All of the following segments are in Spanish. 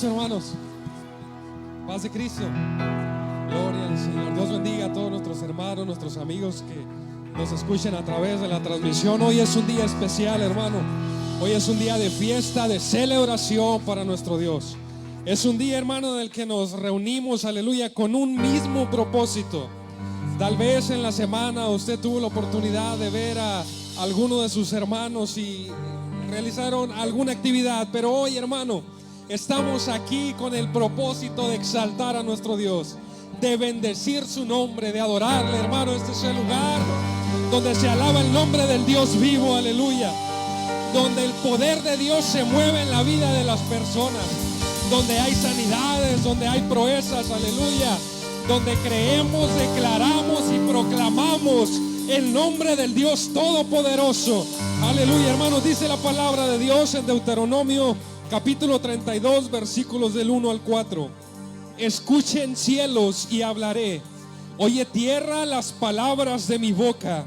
aplauso, hermanos. Paz de Cristo. Gloria al Señor. Dios bendiga a todos nuestros hermanos, nuestros amigos que nos escuchen a través de la transmisión. Hoy es un día especial, hermano. Hoy es un día de fiesta, de celebración para nuestro Dios. Es un día, hermano, en el que nos reunimos, aleluya, con un mismo propósito. Tal vez en la semana usted tuvo la oportunidad de ver a alguno de sus hermanos y realizaron alguna actividad, pero hoy, hermano, estamos aquí con el propósito de exaltar a nuestro Dios, de bendecir su nombre, de adorarle, hermano. Este es el lugar donde se alaba el nombre del Dios vivo, aleluya, donde el poder de Dios se mueve en la vida de las personas, donde hay sanidades, donde hay proezas, aleluya, donde creemos, declaramos y proclamamos el nombre del Dios Todopoderoso, aleluya. Hermanos, dice la palabra de Dios en Deuteronomio capítulo 32, versículos del 1 al 4. Escuchen cielos y hablaré, oye tierra las palabras de mi boca,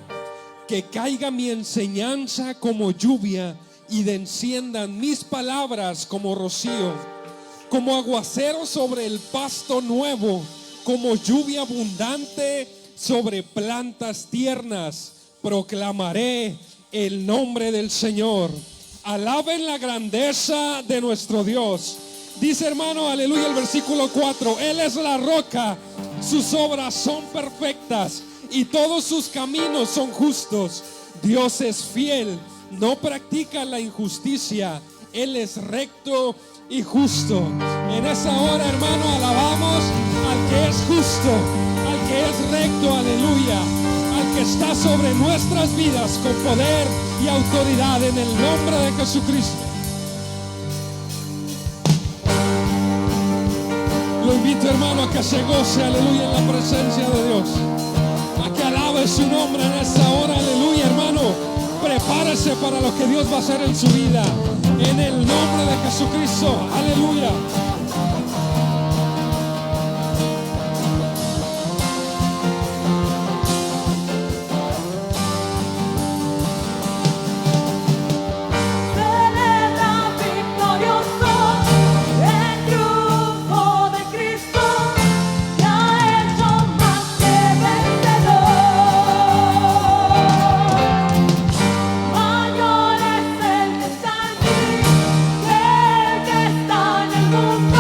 que caiga mi enseñanza como lluvia y desciendan mis palabras como rocío, como aguacero sobre el pasto nuevo, como lluvia abundante sobre plantas tiernas. Proclamaré el nombre del Señor. Alaben la grandeza de nuestro Dios. Dice, hermano, aleluya, el versículo 4. Él es la roca, sus obras son perfectas y todos sus caminos son justos. Dios es fiel, no practica la injusticia. Él es recto y justo. En esa hora, hermano, alabamos al que es justo, al que es recto, aleluya, al que está sobre nuestras vidas con poder y autoridad, en el nombre de Jesucristo. Lo invito, hermano, a que se goce, aleluya, en la presencia de Dios, a que alabe su nombre en esta hora, aleluya, hermano. Prepárese para lo que Dios va a hacer en su vida, en el nombre de Jesucristo, aleluya. Mayor es el que está en mí que el que está en el mundo.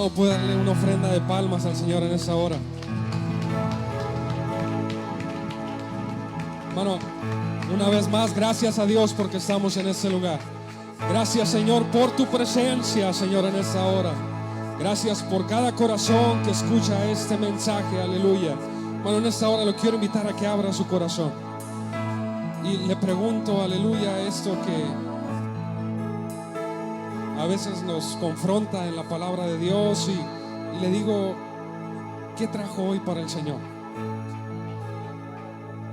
hermano puede darle una ofrenda de palmas al Señor en esta hora. Hermano, una vez más, gracias a Dios porque estamos en este lugar. Gracias, Señor, por tu presencia, Señor, en esta hora. Gracias por cada corazón que escucha este mensaje, aleluya. Bueno, en esta hora lo quiero invitar a que abra su corazón. Y le pregunto, aleluya, esto que a veces nos confronta en la palabra de Dios, y le digo, ¿qué trajo hoy para el Señor?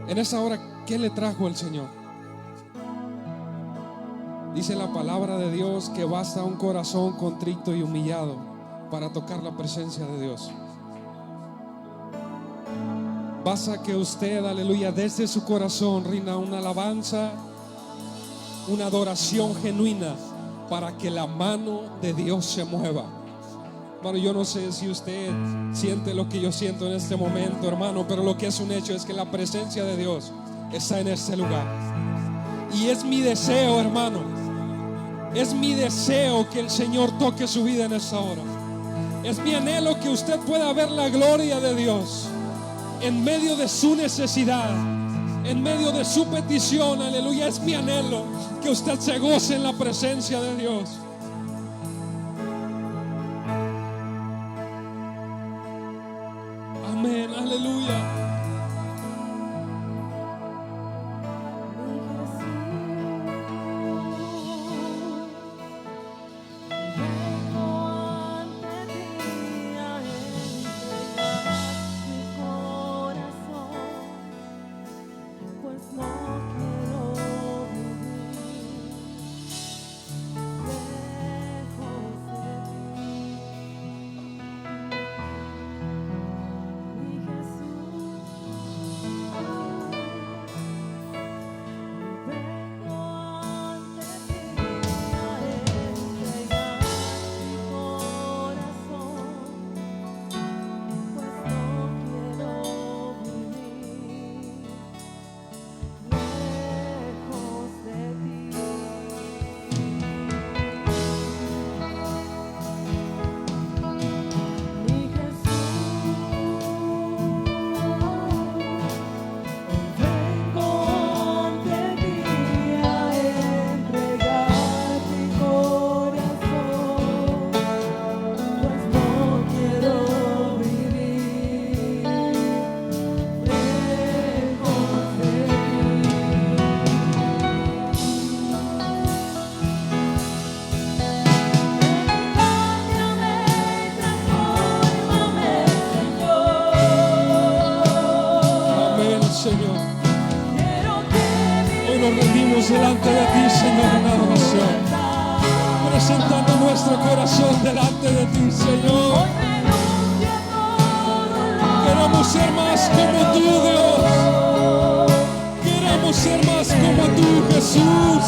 En esta hora, ¿qué le trajo el Señor? Dice la palabra de Dios que basta un corazón contrito y humillado para tocar la presencia de Dios. Basta que usted, aleluya, desde su corazón rinda una alabanza, una adoración genuina para que la mano de Dios se mueva. Hermano, yo no sé si usted siente lo que yo siento en este momento, hermano, pero lo que es un hecho es que la presencia de Dios está en este lugar. Y es mi deseo, hermano, es mi deseo que el Señor toque su vida en esta hora. Es mi anhelo que usted pueda ver la gloria de Dios en medio de su necesidad, en medio de su petición, aleluya. Es mi anhelo que usted se goce en la presencia de Dios. Amén, aleluya. Delante de ti, Señor, en adoración, presentando nuestro corazón delante de ti, Señor. Queremos ser más como tú, Dios. Queremos ser más como tú, Jesús.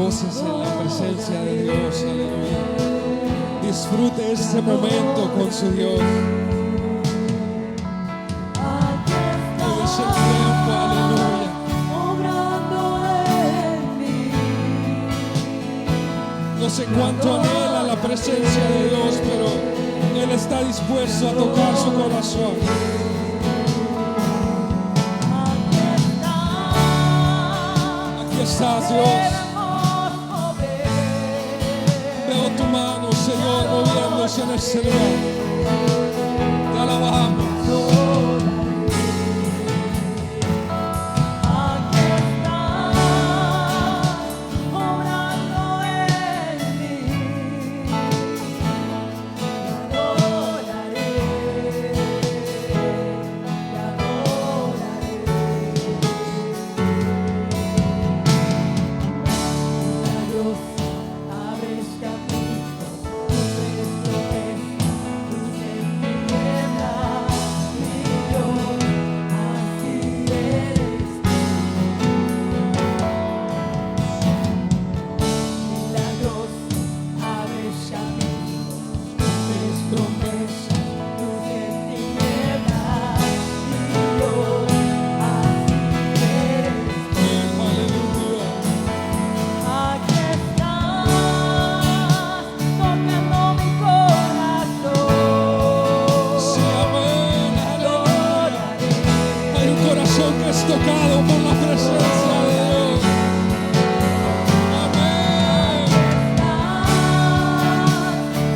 Gócese en la presencia de Dios, aleluya. Disfrute este momento con su Dios. Hoy es el tiempo, aleluya. No sé cuánto anhela la presencia de Dios, pero Él está dispuesto a tocar su corazón. Aquí estás, Dios. Veo tu mano, Señor, moviéndose en este lugar. Te alabamos. Tocado por la presencia de Dios. Amén.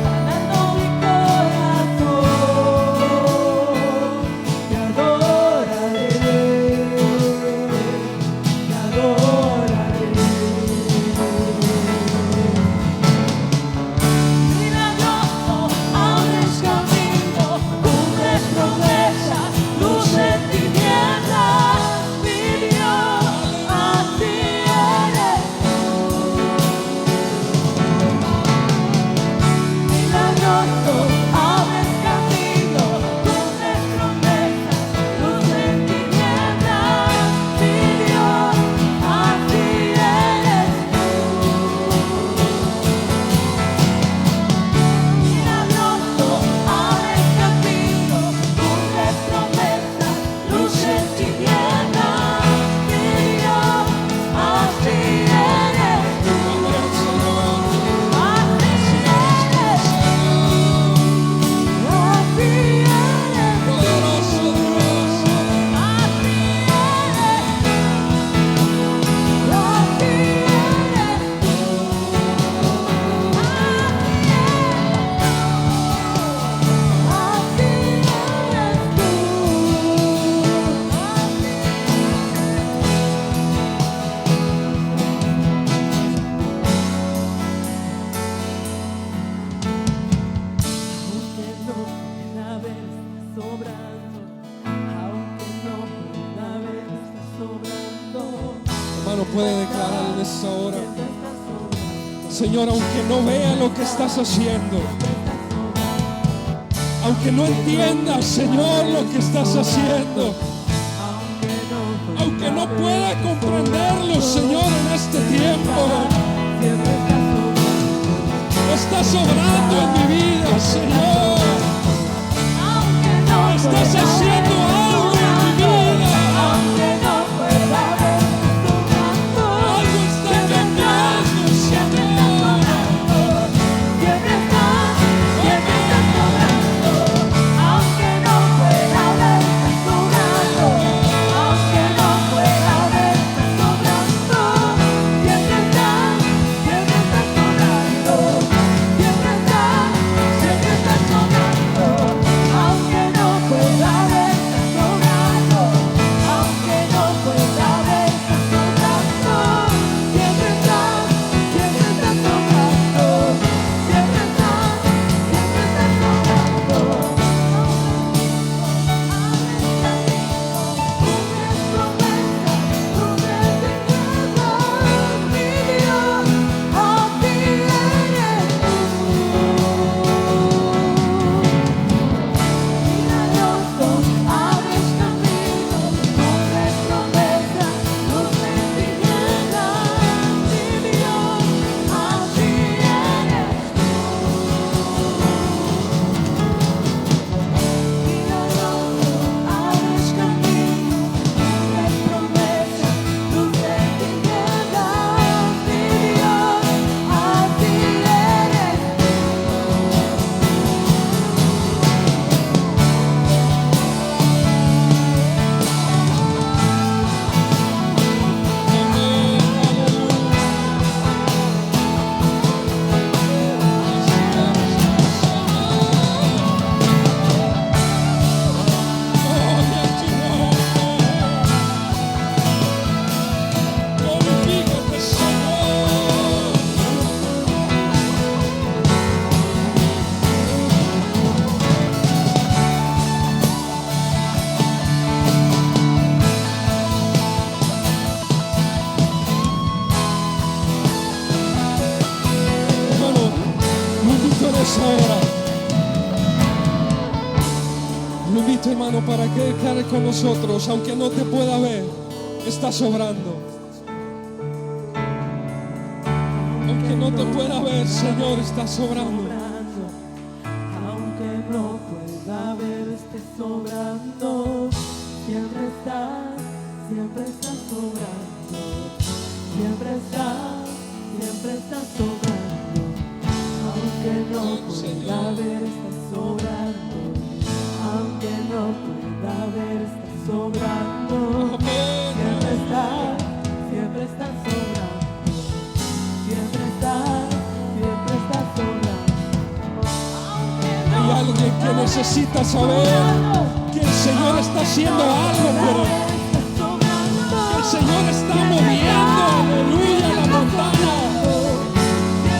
Sanando mi corazón, te adoraré, te adoraré. Milagroso, abres camino, cumples promesas, luz en tinieblas. Hermano, puede declarar en esta hora: Señor, aunque no vea lo que estás haciendo, aunque no entienda, Señor, lo que estás haciendo, aunque no pueda comprenderlo, Señor, en este tiempo, estás obrando en mi vida, Señor. Estás haciendo algo en mi vida. Algo está cambiando, Señor. Aunque no pueda ver para que declare con nosotros, aunque no te pueda ver, estás obrando. Aunque no te pueda ver, Señor, estás obrando. Aunque no pueda ver, estés sobrando. Siempre estás sobrando. Siempre estás sobrando. Aunque no pueda ver, estás sobrando. Aunque no pueda ver, estás sobrando. Siempre estás sobrando. Siempre estás sobrando. Hay alguien que necesita saber que el Señor está haciendo algo por él. El Señor está moviendo, aleluya, la montaña.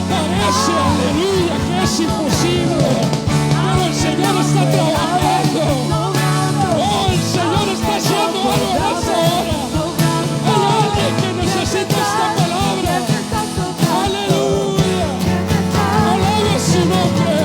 Parece, aleluya, que es imposible, pero el Señor está trabajando. Oh, el Señor está haciendo algo en esta hora. Hay alguien que necesita esta palabra. Aleluya. Alaba su nombre.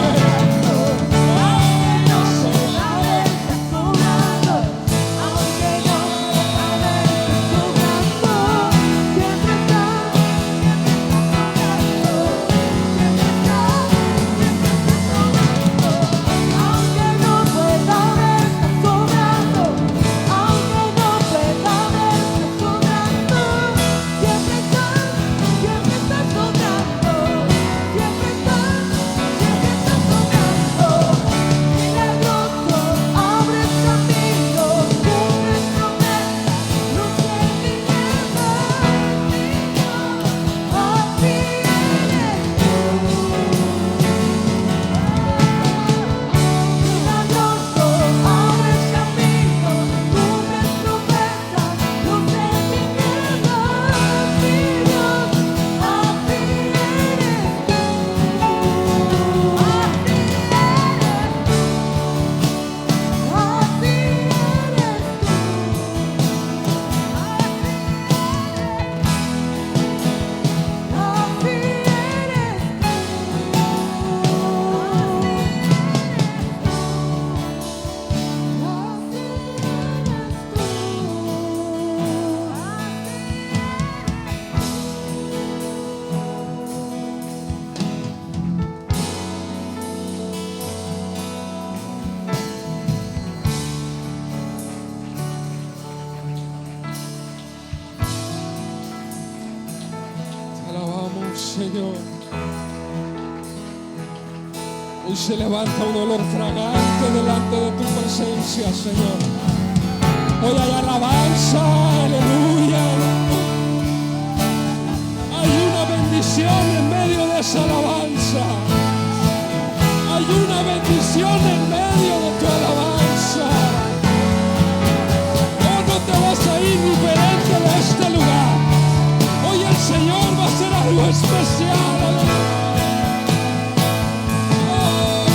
Señor, hoy se levanta un olor fragante delante de tu presencia, Señor. Hoy hay alabanza, aleluya. Hay una bendición en medio de esa alabanza. Hay una bendición en medio de tu alabanza. Oh, no te vas a ir diferente de este lugar. Hoy el Señor va a hacer algo especial. Oh,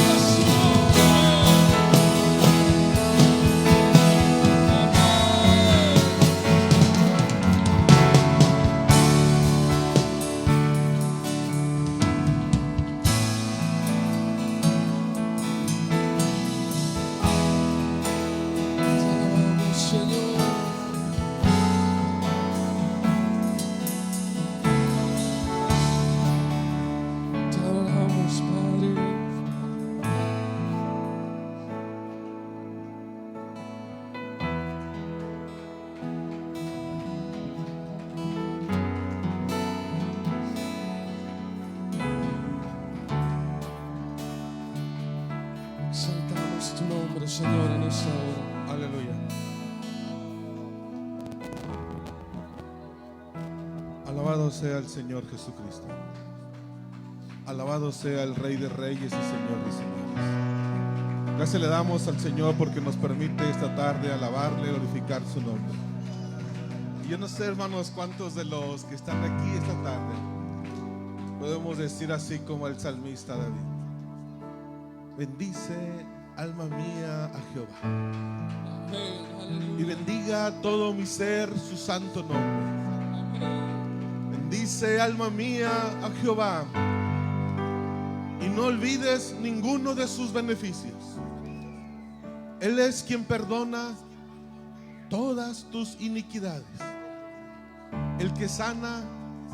exaltamos tu nombre, Señor, en esta hora. Aleluya. Alabado sea el Señor Jesucristo. Alabado sea el Rey de Reyes y Señor de Señores. Gracias le damos al Señor porque nos permite esta tarde alabarle, glorificar su nombre. Y yo no sé, hermanos, cuántos de los que están aquí esta tarde podemos decir así como el salmista David: bendice, alma mía, a Jehová, Amén, aleluya. y bendiga todo mi ser su santo nombre. Bendice, alma mía, a Jehová, y no olvides ninguno de sus beneficios. Él es quien perdona todas tus iniquidades, el que sana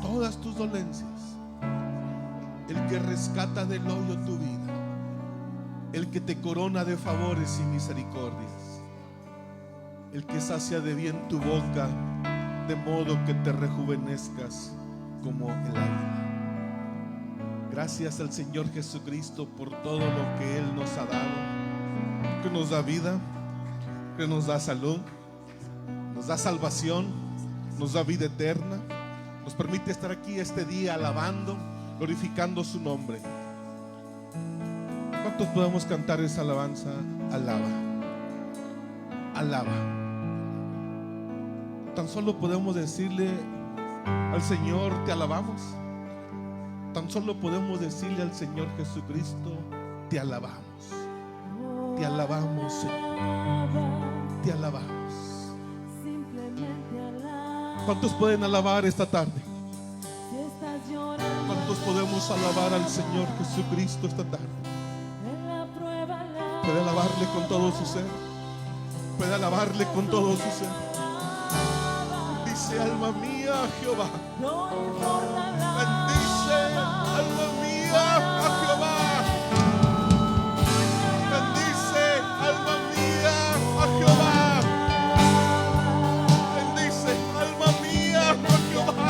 todas tus dolencias, el que rescata del hoyo tu vida, el que te corona de favores y misericordias, el que sacia de bien tu boca, de modo que te rejuvenezcas como el águila. Gracias al Señor Jesucristo por todo lo que Él nos ha dado, que nos da vida, que nos da salud, nos da salvación, nos da vida eterna, nos permite estar aquí este día alabando, glorificando su nombre. ¿Cuántos podemos cantar esa alabanza? Alaba, alaba. Tan solo podemos decirle al Señor, te alabamos. Tan solo podemos decirle al Señor Jesucristo, te alabamos. Te alabamos, Señor. Te alabamos. ¿Cuántos pueden alabar esta tarde? ¿Cuántos podemos alabar al Señor Jesucristo esta tarde? Puede alabarle con todo su ser. Puede alabarle con todo su ser. Bendice alma mía a Jehová. Bendice alma mía a Jehová. Bendice alma mía a Jehová. Bendice alma mía a Jehová.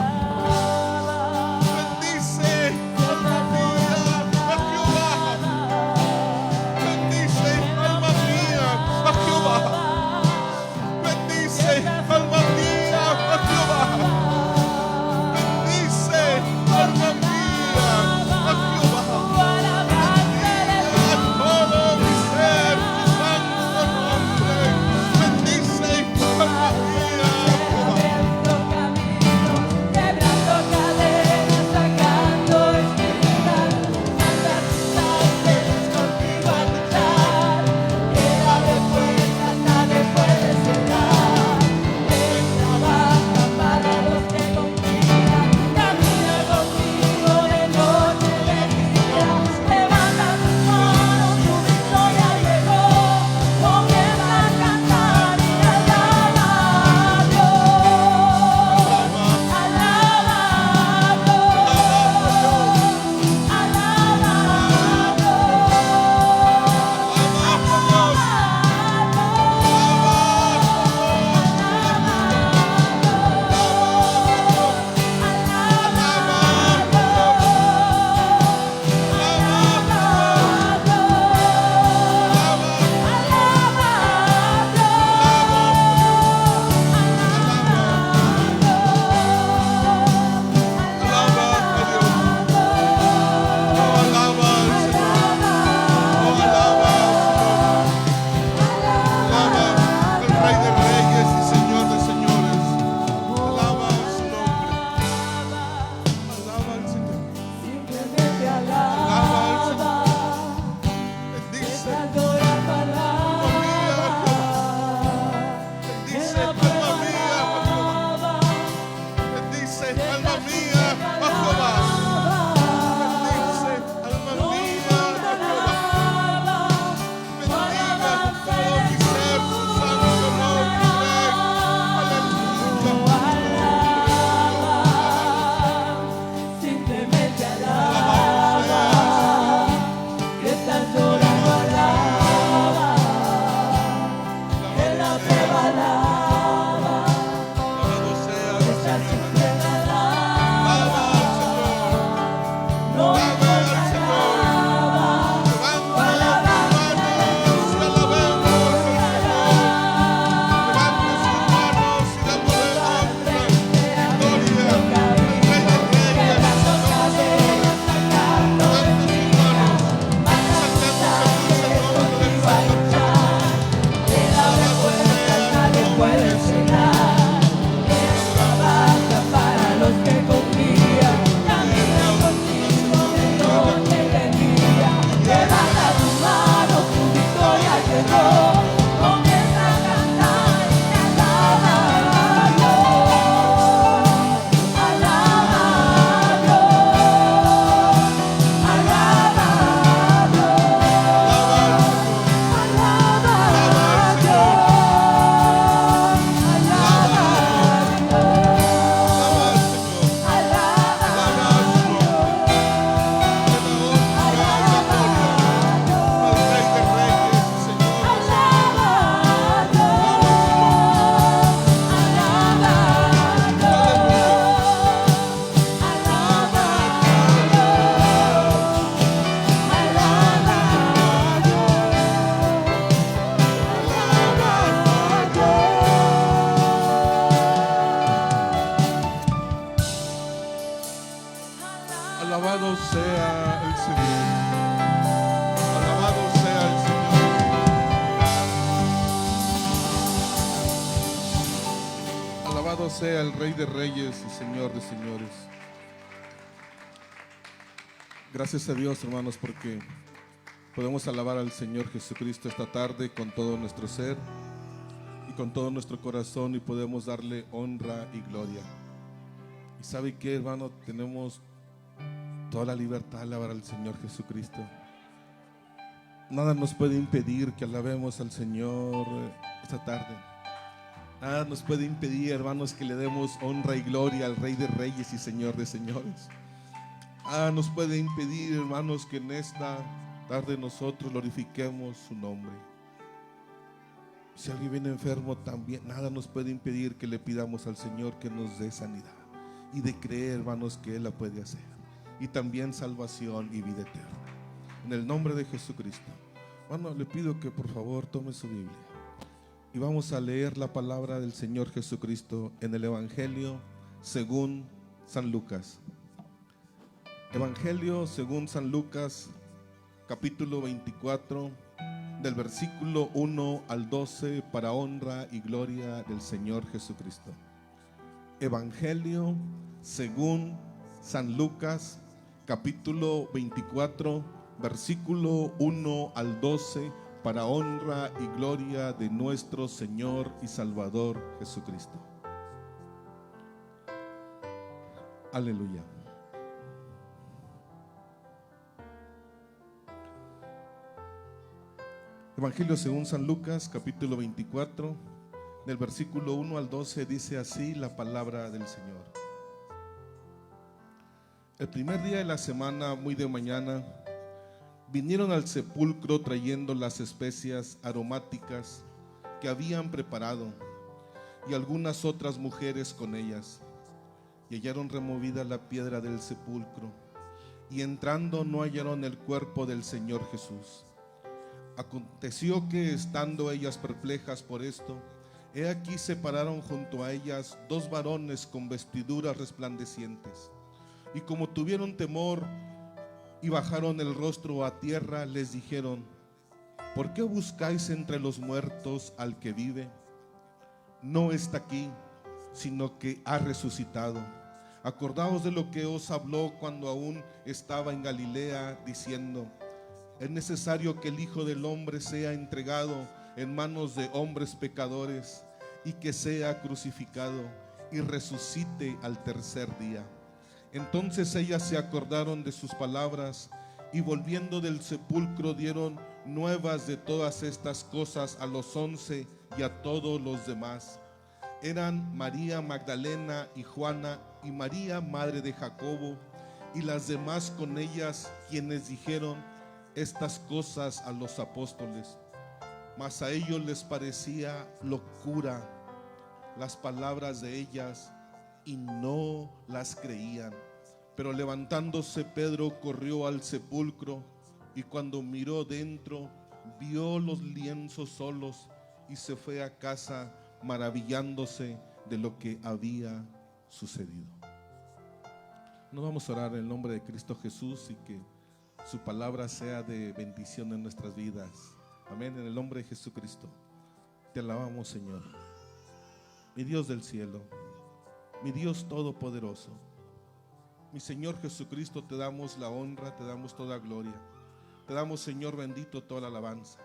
Bendice alma mía a Jehová. Bendice alma mía a Jehová. Bendice alma mía a Jehová. Bendice alma mía a Jehová. A todo mi ser, mi santo nombre. Bendice alma mía a Jehová. Quebrando cadenas, sacando espinal, andas contigo a luchar. Que abre puertas, nadie puede cerrar. Él trabaja para los que confían, camina contigo de noche y de día. Levanta tus manos, tu victoria llegó. Comienza a cantar y alaba a Dios. Nadie puede Alabado sea el Rey de Reyes y Señor de Señores. Gracias a Dios, hermanos, porque podemos alabar al Señor Jesucristo esta tarde con todo nuestro ser y con todo nuestro corazón, y podemos darle honra y gloria. Y sabe que, hermano, tenemos toda la libertad de alabar al Señor Jesucristo. Nada nos puede impedir que alabemos al Señor esta tarde. Nada nos puede impedir, hermanos, que le demos honra y gloria al Rey de Reyes y Señor de Señores. Nada nos puede impedir, hermanos, que en esta tarde nosotros glorifiquemos su nombre. Si alguien viene enfermo también, nada nos puede impedir que le pidamos al Señor que nos dé sanidad, y de creer, hermanos, que Él la puede hacer, y también salvación y vida eterna. En el nombre de Jesucristo. Bueno, le pido que por favor tome su Biblia y vamos a leer la palabra del Señor Jesucristo en el Evangelio según San Lucas. Evangelio según San Lucas, capítulo 24, del versículo 1 al 12, para honra y gloria del Señor Jesucristo. Evangelio según San Lucas, capítulo 24, versículo 1 al 12, para honra y gloria de nuestro Señor y Salvador Jesucristo. Aleluya. Evangelio según San Lucas, capítulo 24, del versículo 1 al 12, dice así la palabra del Señor. El primer día de la semana, muy de mañana, vinieron al sepulcro trayendo las especias aromáticas que habían preparado, y algunas otras mujeres con ellas, y hallaron removida la piedra del sepulcro, y entrando no hallaron el cuerpo del Señor Jesús. Aconteció que, estando ellas perplejas por esto, he aquí se pararon junto a ellas dos varones con vestiduras resplandecientes, y como tuvieron temor y bajaron el rostro a tierra, les dijeron: ¿por qué buscáis entre los muertos al que vive? No está aquí, sino que ha resucitado. Acordaos de lo que os habló cuando aún estaba en Galilea, diciendo: es necesario que el Hijo del Hombre sea entregado en manos de hombres pecadores, y que sea crucificado y resucite al tercer día. Entonces ellas se acordaron de sus palabras, y volviendo del sepulcro dieron nuevas de todas estas cosas a los 11 y a todos los demás. Eran María Magdalena y Juana, y María madre de Jacobo, y las demás con ellas, quienes dijeron estas cosas a los apóstoles. Mas a ellos les parecía locura las palabras de ellas, y no las creían. Pero levantándose Pedro corrió al sepulcro, y cuando miró dentro, vio los lienzos solos, y se fue a casa maravillándose de lo que había sucedido. Nos vamos a orar en el nombre de Cristo Jesús, y que su palabra sea de bendición en nuestras vidas. Amén. En el nombre de Jesucristo te alabamos, Señor, mi Dios del cielo, mi Dios todopoderoso, mi Señor Jesucristo. Te damos la honra, te damos toda gloria, te damos, Señor bendito, toda la alabanza.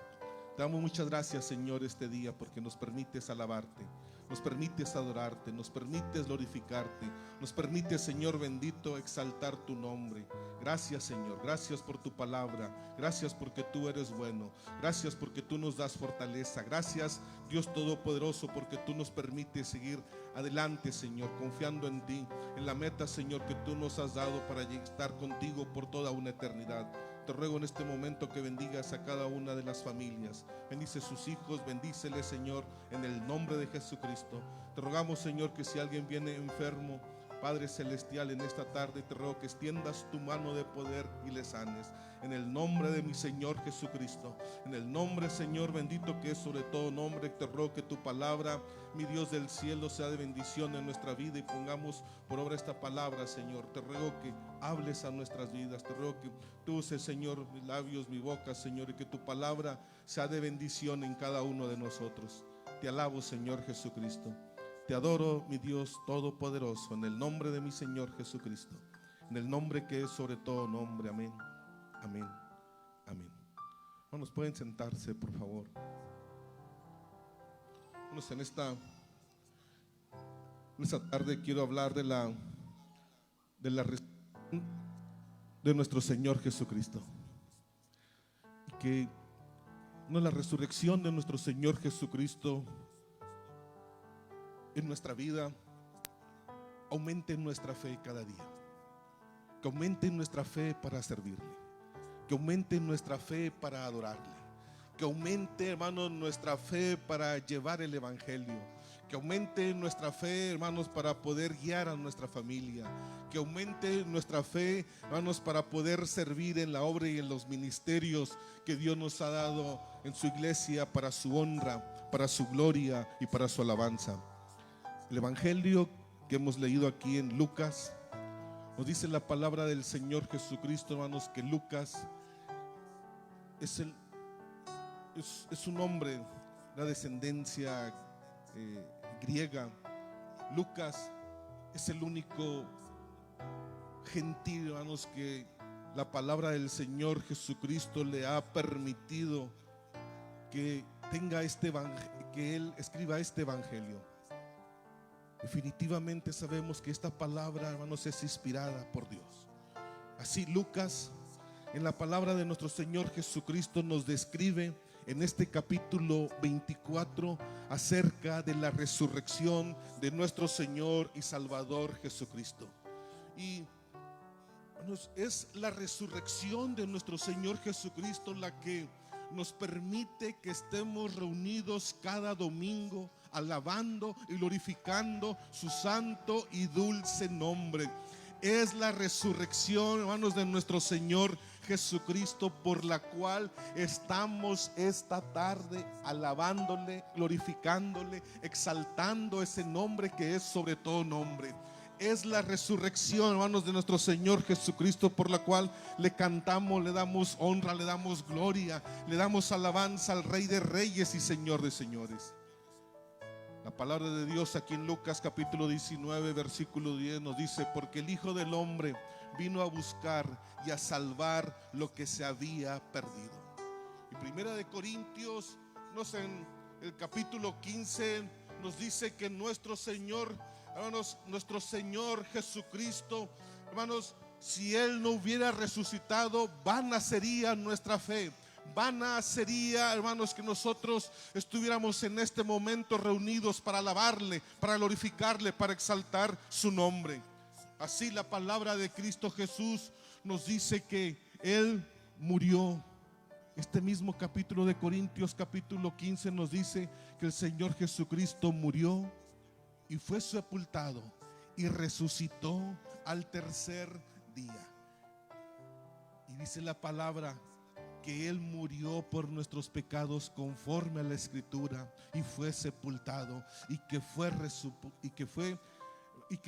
Te damos muchas gracias, Señor, este día, porque nos permites alabarte, nos permites adorarte, nos permites glorificarte, nos permites, Señor bendito, exaltar tu nombre. Gracias, Señor, gracias por tu palabra, gracias porque tú eres bueno, gracias porque tú nos das fortaleza, gracias, Dios Todopoderoso, porque tú nos permites seguir adelante, Señor, confiando en ti, en la meta, Señor, que tú nos has dado para estar contigo por toda una eternidad. Te ruego en este momento que bendigas a cada una de las familias. Bendice sus hijos, bendíceles, Señor, en el nombre de Jesucristo. Te rogamos, Señor, que si alguien viene enfermo, Padre Celestial, en esta tarde te ruego que extiendas tu mano de poder y le sanes. En el nombre de mi Señor Jesucristo, en el nombre, Señor bendito, que es sobre todo nombre, te ruego que tu palabra, mi Dios del cielo, sea de bendición en nuestra vida, y pongamos por obra esta palabra, Señor. Te ruego que hables a nuestras vidas, te ruego que tú uses, Señor, mis labios, mi boca, Señor, y que tu palabra sea de bendición en cada uno de nosotros. Te alabo, Señor Jesucristo. Te adoro, mi Dios todopoderoso, en el nombre de mi Señor Jesucristo, en el nombre que es sobre todo nombre. Amén, amén, amén. Hermanos, pueden sentarse, por favor. Hermanos, en esta tarde quiero hablar de la resurrección de nuestro Señor Jesucristo. Y que la resurrección de nuestro Señor Jesucristo en nuestra vida aumente nuestra fe cada día, que aumente nuestra fe para servirle, que aumente nuestra fe para adorarle, que aumente, hermanos, nuestra fe para llevar el evangelio, que aumente nuestra fe, hermanos, para poder guiar a nuestra familia, que aumente nuestra fe, hermanos, para poder servir en la obra y en los ministerios que Dios nos ha dado en su iglesia para su honra, para su gloria y para su alabanza. El evangelio que hemos leído aquí en Lucas nos dice la palabra del Señor Jesucristo, hermanos, que Lucas es un hombre, la descendencia griega. Lucas es el único gentil, hermanos, que la palabra del Señor Jesucristo le ha permitido que tenga que él escriba este evangelio. Definitivamente sabemos que esta palabra, hermanos, es inspirada por Dios. Así Lucas, en la palabra de nuestro Señor Jesucristo, nos describe en este capítulo 24 acerca de la resurrección de nuestro Señor y Salvador Jesucristo. Y hermanos, es la resurrección de nuestro Señor Jesucristo la que nos permite que estemos reunidos cada domingo alabando y glorificando su santo y dulce nombre. Es la resurrección, hermanos, de nuestro Señor Jesucristo por la cual estamos esta tarde alabándole, glorificándole, exaltando ese nombre que es sobre todo nombre. Es la resurrección, hermanos, de nuestro Señor Jesucristo por la cual le cantamos, le damos honra, le damos gloria, le damos alabanza al Rey de Reyes y Señor de Señores. La palabra de Dios aquí en Lucas capítulo 19 versículo 10 nos dice: porque el Hijo del Hombre vino a buscar y a salvar lo que se había perdido. Y Primera de Corintios, en el capítulo 15 nos dice que nuestro Señor, hermanos, nuestro Señor Jesucristo, hermanos, si Él no hubiera resucitado, vana sería nuestra fe. Vana sería, hermanos, que nosotros estuviéramos en este momento reunidos para alabarle, para glorificarle, para exaltar su nombre. Así la palabra de Cristo Jesús nos dice que Él murió. Este mismo capítulo de Corintios capítulo 15 nos dice que el Señor Jesucristo murió y fue sepultado y resucitó al tercer día. Y dice la palabra que Él murió por nuestros pecados conforme a la Escritura y fue sepultado y que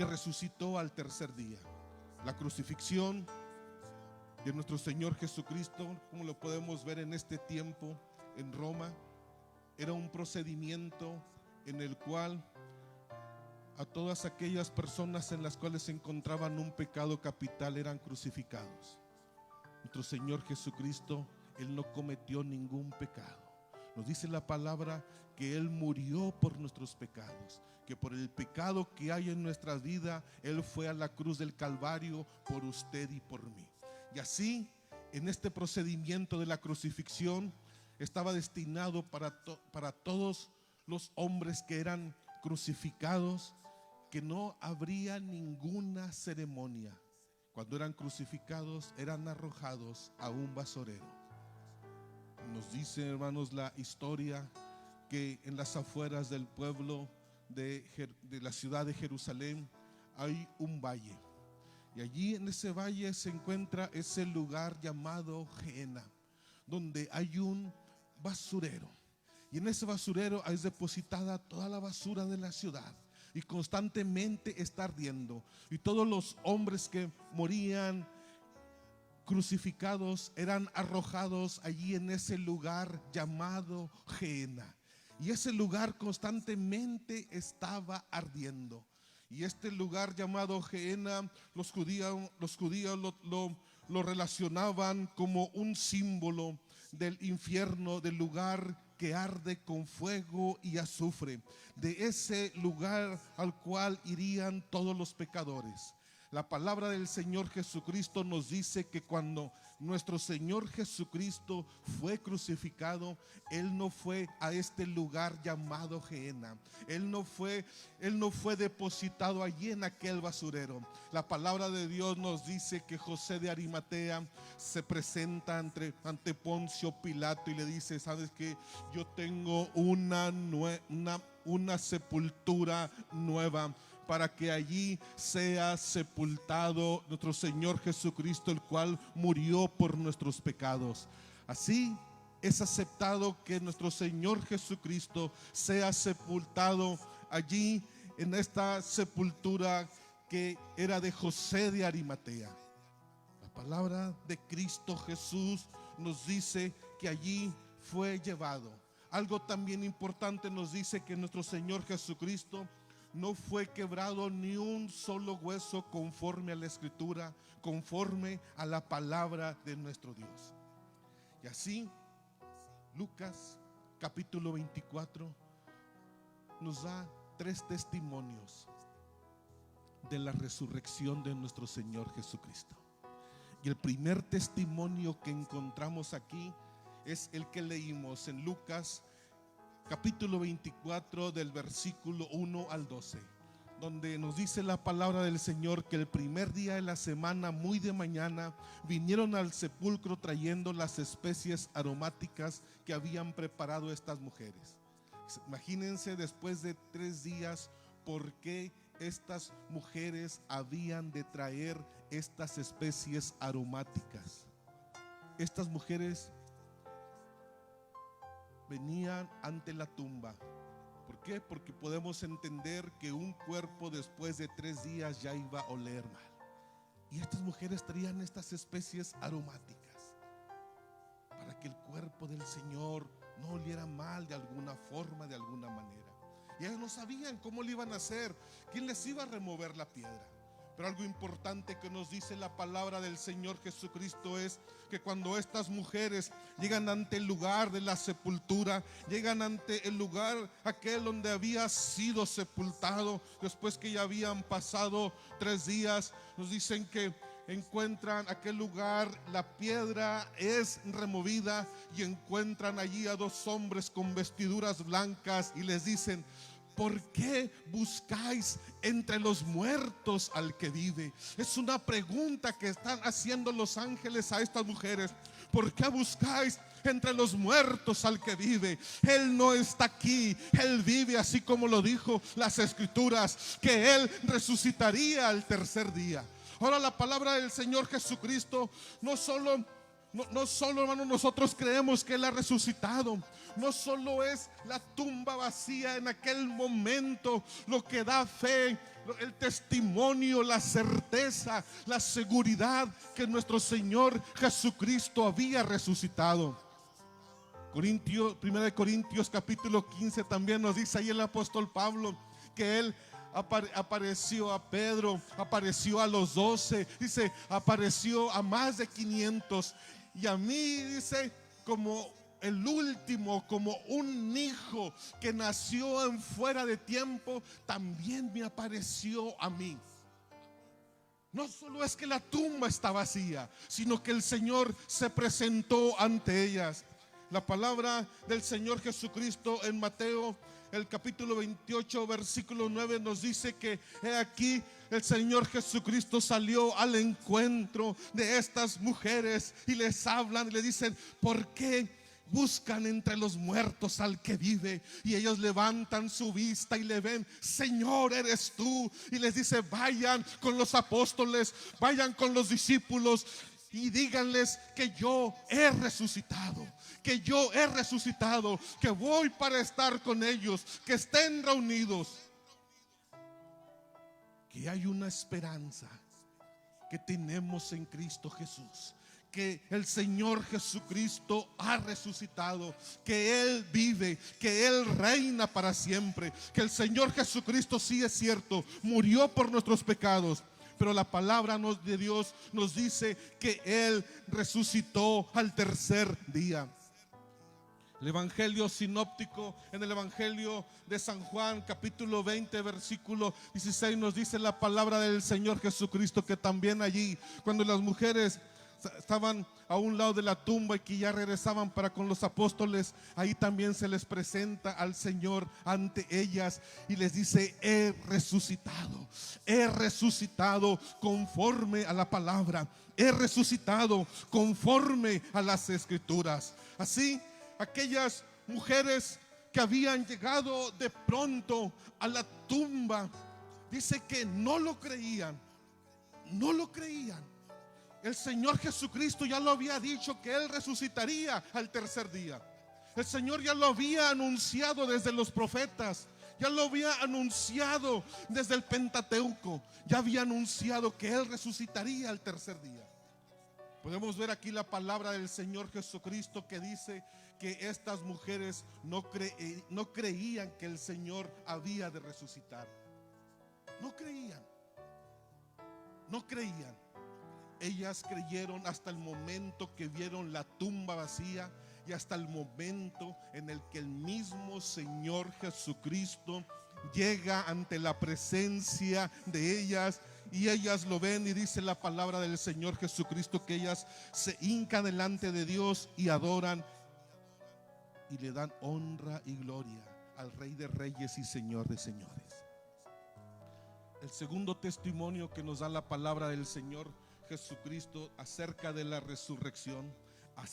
resucitó al tercer día. La crucifixión de nuestro Señor Jesucristo, como lo podemos ver en este tiempo en Roma, era un procedimiento en el cual a todas aquellas personas en las cuales se encontraban un pecado capital eran crucificados. Nuestro Señor Jesucristo, Él no cometió ningún pecado. Nos dice la palabra que Él murió por nuestros pecados, que por el pecado que hay en nuestra vida, Él fue a la cruz del Calvario por usted y por mí. Y así, en este procedimiento de la crucifixión, estaba destinado para todos los hombres que eran crucificados, que no habría ninguna ceremonia. Cuando eran crucificados, eran arrojados a un basurero. Nos dice, hermanos, la historia que en las afueras del pueblo de la ciudad de Jerusalén hay un valle. Y allí en ese valle se encuentra ese lugar llamado Gehenna, donde hay un basurero. Y en ese basurero es depositada toda la basura de la ciudad. Y constantemente está ardiendo. Y todos los hombres que morían crucificados eran arrojados allí en ese lugar llamado Gehenna. y ese lugar constantemente estaba ardiendo. Y este lugar llamado Gehenna, los judíos lo relacionaban como un símbolo del infierno, del lugar que arde con fuego y azufre, de ese lugar al cual irían todos los pecadores. La palabra del Señor Jesucristo nos dice que cuando nuestro Señor Jesucristo fue crucificado, Él no fue a este lugar llamado Gehenna. Él no fue depositado allí en aquel basurero. La palabra de Dios nos dice que José de Arimatea se presenta ante Poncio Pilato y le dice: ¿sabes qué? Yo tengo una sepultura nueva, para que allí sea sepultado nuestro Señor Jesucristo, el cual murió por nuestros pecados. Así es aceptado que nuestro Señor Jesucristo sea sepultado allí en esta sepultura que era de José de Arimatea. La palabra de Cristo Jesús nos dice que allí fue llevado. Algo también importante nos dice que nuestro Señor Jesucristo no fue quebrado ni un solo hueso, conforme a la Escritura, conforme a la palabra de nuestro Dios. Y así Lucas capítulo 24 nos da 3 testimonios de la resurrección de nuestro Señor Jesucristo. Y el primer testimonio que encontramos aquí es el que leímos en Lucas capítulo 24, del versículo 1 al 12, donde nos dice la palabra del Señor que el primer día de la semana, muy de mañana, vinieron al sepulcro trayendo las especies aromáticas que habían preparado estas mujeres. Imagínense, después de 3 días, ¿por qué estas mujeres habían de traer estas especies aromáticas? Estas mujeres venían ante la tumba. ¿Por qué? Porque podemos entender que un cuerpo después de 3 días ya iba a oler mal. Y estas mujeres traían estas especies aromáticas para que el cuerpo del Señor no oliera mal de alguna forma, de alguna manera. Y ellos no sabían cómo lo iban a hacer, quién les iba a remover la piedra. Pero algo importante que nos dice la palabra del Señor Jesucristo es que cuando estas mujeres llegan ante el lugar de la sepultura, llegan ante el lugar aquel donde había sido sepultado, después que ya habían pasado 3 días, nos dicen que encuentran aquel lugar, la piedra es removida y encuentran allí a 2 hombres con vestiduras blancas y les dicen: ¿por qué buscáis entre los muertos al que vive? Es una pregunta que están haciendo los ángeles a estas mujeres. ¿Por qué buscáis entre los muertos al que vive? Él no está aquí, Él vive, así como lo dijo las Escrituras, que Él resucitaría al 3er día. Ahora, la palabra del Señor Jesucristo no solo, hermanos, nosotros creemos que Él ha resucitado. No solo es la tumba vacía en aquel momento lo que da fe, el testimonio, la certeza, la seguridad que nuestro Señor Jesucristo había resucitado. 1 Corintios capítulo 15 también nos dice ahí el apóstol Pablo que Él apareció a Pedro, apareció a los 12, dice, apareció a más de 500. Y a mí, dice, como el último, como un hijo que nació en fuera de tiempo, también me apareció a mí. No solo es que la tumba está vacía, sino que el Señor se presentó ante ellas. La palabra del Señor Jesucristo en Mateo, el capítulo 28, versículo 9, nos dice que he aquí el Señor Jesucristo salió al encuentro de estas mujeres y les hablan y le dicen: ¿por qué buscan entre los muertos al que vive? Y ellos levantan su vista y le ven: Señor, eres tú. Y les dice: vayan con los apóstoles, vayan con los discípulos y díganles que yo he resucitado, que yo he resucitado, que voy para estar con ellos, que estén reunidos, que hay una esperanza que tenemos en Cristo Jesús, que el Señor Jesucristo ha resucitado, que Él vive, que Él reina para siempre, que el Señor Jesucristo, sí es cierto, murió por nuestros pecados, pero la palabra de Dios nos dice que Él resucitó al tercer día. El Evangelio sinóptico, en el Evangelio de San Juan, capítulo 20, versículo 16, nos dice la palabra del Señor Jesucristo, que también allí, cuando las mujeres estaban a un lado de la tumba y que ya regresaban para con los apóstoles, ahí también se les presenta al Señor ante ellas y les dice: he resucitado conforme a la palabra, he resucitado conforme a las Escrituras. Así, aquellas mujeres que habían llegado de pronto a la tumba, dice que no lo creían. El Señor Jesucristo ya lo había dicho, que Él resucitaría al tercer día. El Señor ya lo había anunciado desde los profetas, ya lo había anunciado desde el Pentateuco, ya había anunciado que Él resucitaría al tercer día. Podemos ver aquí la palabra del Señor Jesucristo, que dice que estas mujeres no creían que el Señor había de resucitar. No creían. Ellas creyeron hasta el momento que vieron la tumba vacía y hasta el momento en el que el mismo Señor Jesucristo llega ante la presencia de ellas, y ellas lo ven, y dice la palabra del Señor Jesucristo que ellas se hincan delante de Dios y adoran y le dan honra y gloria al Rey de Reyes y Señor de Señores. El segundo testimonio que nos da la palabra del Señor Jesucristo acerca de la resurrección de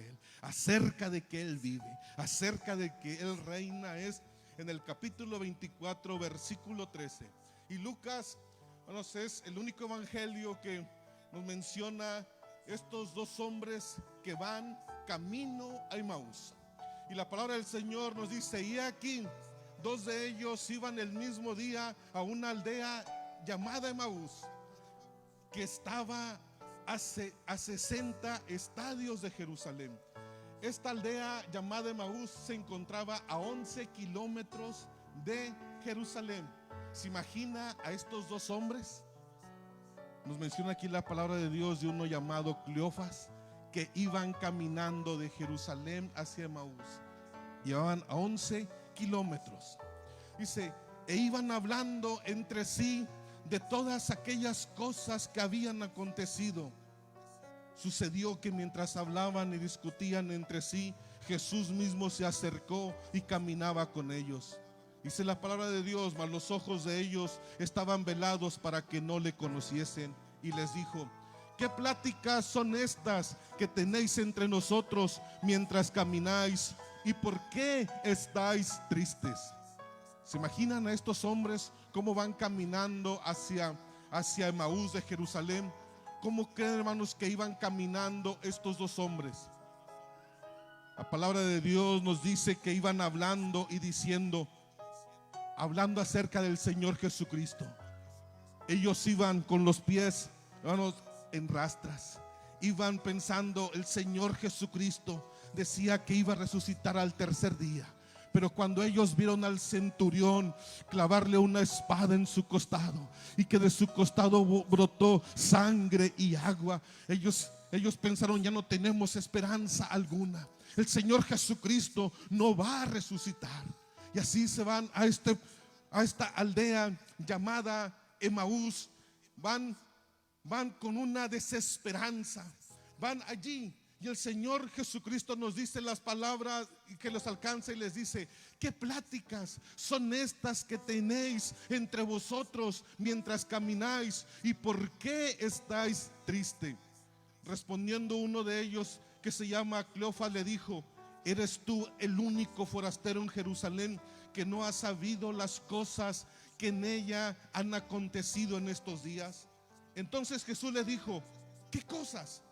Él, acerca de que Él vive, acerca de que Él reina, es en el capítulo 24, versículo 13. Y Lucas, bueno, es el único evangelio que nos menciona estos dos hombres que van camino a Emaús. Y la palabra del Señor nos dice: y aquí, dos de ellos iban el mismo día a una aldea llamada Emaús, que estaba a 60 estadios de Jerusalén. Esta aldea llamada Emaús se encontraba a 11 kilómetros de Jerusalén. ¿Se imagina a estos dos hombres? Nos menciona aquí la palabra de Dios de uno llamado Cleofas, que iban caminando de Jerusalén hacia Emaús. Llevaban a 11 kilómetros. Dice: e iban hablando entre sí de todas aquellas cosas que habían acontecido. Sucedió que mientras hablaban y discutían entre sí, Jesús mismo se acercó y caminaba con ellos. Dice la palabra de Dios: mas los ojos de ellos estaban velados para que no le conociesen. Y les dijo: ¿qué pláticas son estas que tenéis entre nosotros mientras camináis? ¿Y por qué estáis tristes? ¿Se imaginan a estos hombres cómo van caminando hacia Emaús de Jerusalén? ¿Cómo creen, hermanos, que iban caminando estos dos hombres? La palabra de Dios nos dice que iban hablando y hablando acerca del Señor Jesucristo. Ellos iban con los pies, hermanos, en rastras. Iban pensando: el Señor Jesucristo decía que iba a resucitar al tercer día. Pero cuando ellos vieron al centurión clavarle una espada en su costado y que de su costado brotó sangre y agua, ellos pensaron: ya no tenemos esperanza alguna. El Señor Jesucristo no va a resucitar. Y así se van a esta aldea llamada Emaús. Van con una desesperanza. Van allí. Y el Señor Jesucristo nos dice las palabras que los alcanza y les dice: ¿qué pláticas son estas que tenéis entre vosotros mientras camináis? ¿Y por qué estáis tristes? Respondiendo uno de ellos, que se llama Cleofas, le dijo: ¿eres tú el único forastero en Jerusalén que no ha sabido las cosas que en ella han acontecido en estos días? Entonces Jesús le dijo: ¿qué cosas?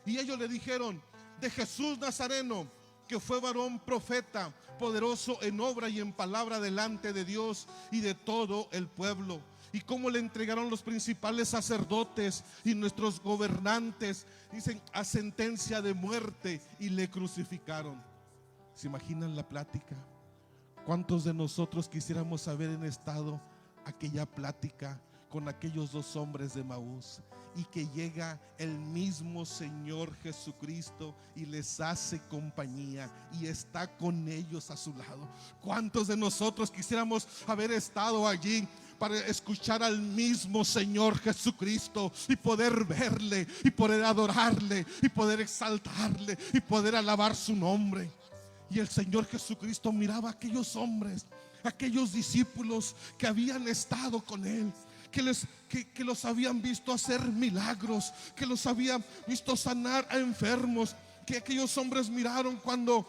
Y ellos le dijeron: de Jesús Nazareno, que fue varón profeta, poderoso en obra y en palabra delante de Dios y de todo el pueblo, y cómo le entregaron los principales sacerdotes y nuestros gobernantes, dicen, a sentencia de muerte y le crucificaron. ¿Se imaginan la plática? ¿Cuántos de nosotros quisiéramos haber estado aquella plática con aquellos dos hombres de Maús, y que llega el mismo Señor Jesucristo y les hace compañía y está con ellos a su lado? ¿Cuántos de nosotros quisiéramos haber estado allí para escuchar al mismo Señor Jesucristo y poder verle y poder adorarle y poder exaltarle y poder alabar su nombre? Y el Señor Jesucristo miraba a aquellos hombres, aquellos discípulos que habían estado con él, que los habían visto hacer milagros, que los habían visto sanar a enfermos, que aquellos hombres miraron cuando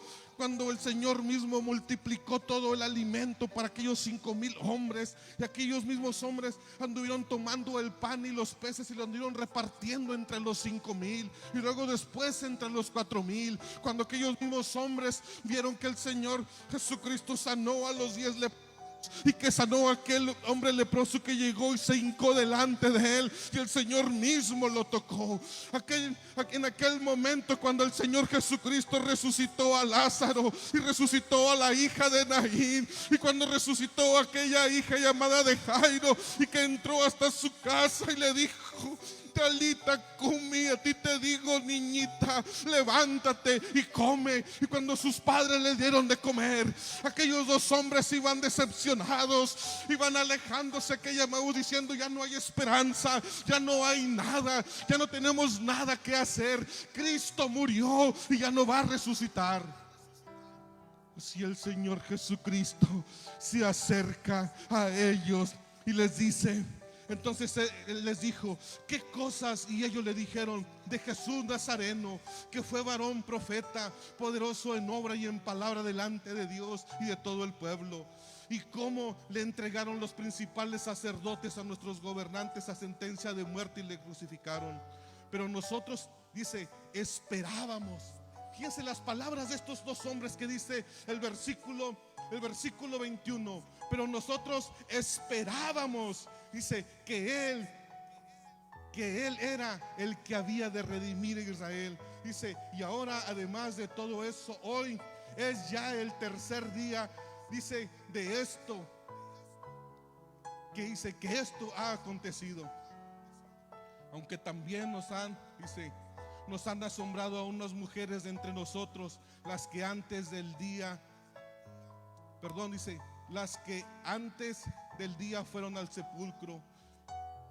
el Señor mismo multiplicó todo el alimento para aquellos 5,000 hombres, y aquellos mismos hombres anduvieron tomando el pan y los peces y lo anduvieron repartiendo entre los 5,000 y luego después entre los 4,000. Cuando aquellos mismos hombres vieron que el Señor Jesucristo sanó a los 10 leprosos y que sanó a aquel hombre leproso que llegó y se hincó delante de él, y el Señor mismo lo tocó. En aquel momento, cuando el Señor Jesucristo resucitó a Lázaro y resucitó a la hija de Naín, y cuando resucitó a aquella hija llamada de Jairo, y que entró hasta su casa y le dijo: Talita cumi, a ti te digo, niñita, levántate y come. Y cuando sus padres le dieron de comer, aquellos dos hombres iban decepcionados, iban alejándose aquella Maús diciendo: ya no hay esperanza, ya no hay nada, ya no tenemos nada que hacer. Cristo murió y ya no va a resucitar. Si el Señor Jesucristo se acerca a ellos y les dice, entonces él les dijo: ¿qué cosas? Y ellos le dijeron: de Jesús Nazareno, que fue varón profeta, poderoso en obra y en palabra delante de Dios y de todo el pueblo. Y cómo le entregaron los principales sacerdotes a nuestros gobernantes a sentencia de muerte y le crucificaron. Pero nosotros, dice, esperábamos. Fíjense las palabras de estos dos hombres que dice el versículo 21. Pero nosotros esperábamos, dice, que él era el que había de redimir a Israel. Dice, y ahora además de todo eso, hoy es ya el tercer día, dice, de esto, que dice que esto ha acontecido. Aunque también nos han asombrado a unas mujeres de entre nosotros, las que antes del día fueron al sepulcro,